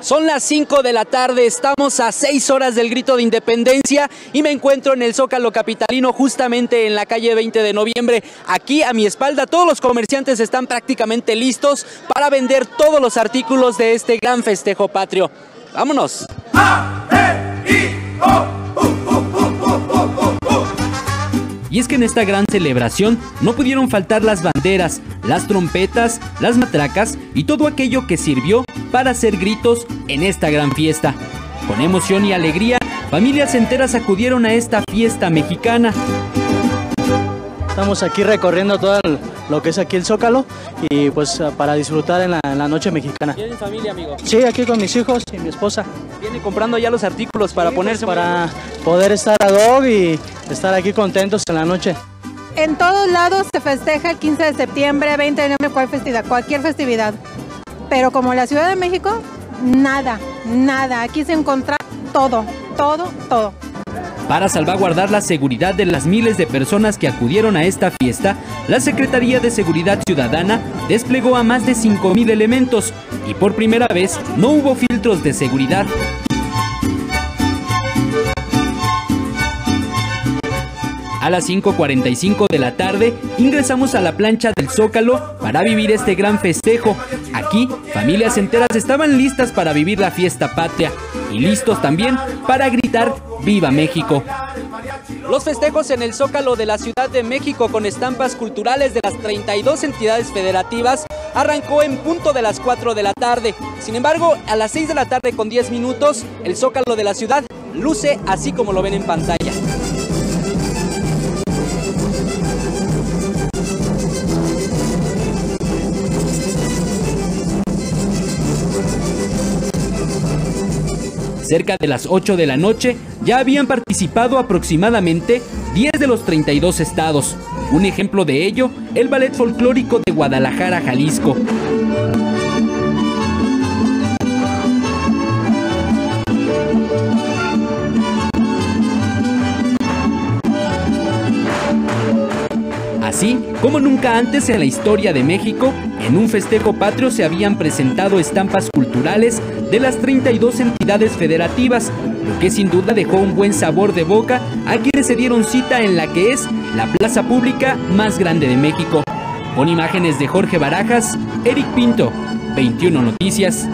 Son las 5 de la tarde, estamos a 6 horas del grito de independencia y me encuentro en el Zócalo capitalino, justamente en la calle 20 de noviembre. Aquí a mi espalda todos los comerciantes están prácticamente listos para vender todos los artículos de este gran festejo patrio. ¡Vámonos! Y es que en esta gran celebración no pudieron faltar las banderas, las trompetas, las matracas y todo aquello que sirvió para hacer gritos en esta gran fiesta. Con emoción y alegría, familias enteras acudieron a esta fiesta mexicana. Estamos aquí recorriendo todo lo que es aquí el Zócalo y pues para disfrutar en la noche mexicana. ¿Tienen familia, amigo? Sí, aquí con mis hijos y mi esposa. ¿Viene comprando ya los artículos para ponerse? Para poder estar ad hoc y estar aquí contentos en la noche. En todos lados se festeja el 15 de septiembre, 20 de noviembre, cualquier festividad. Pero como la Ciudad de México, nada. Aquí se encuentra todo. Para salvaguardar la seguridad de las miles de personas que acudieron a esta fiesta, la Secretaría de Seguridad Ciudadana desplegó a más de 5,000 elementos y por primera vez no hubo filtros de seguridad. A las 5:45 de la tarde ingresamos a la plancha del Zócalo para vivir este gran festejo. Aquí, familias enteras estaban listas para vivir la fiesta patria y listos también para gritar ¡Viva México! Los festejos en el Zócalo de la Ciudad de México con estampas culturales de las 32 entidades federativas arrancó en punto de las 4 de la tarde. Sin embargo, a las 6 de la tarde con 10 minutos, el Zócalo de la ciudad luce así como lo ven en pantalla. Cerca de las 8 de la noche ya habían participado aproximadamente 10 de los 32 estados. Un ejemplo de ello, el Ballet Folclórico de Guadalajara, Jalisco. Así como nunca antes en la historia de México, en un festejo patrio se habían presentado estampas culturales de las 32 entidades federativas, lo que sin duda dejó un buen sabor de boca a quienes se dieron cita en la que es la plaza pública más grande de México. Con imágenes de Jorge Barajas, Eric Pinto, 21 Noticias.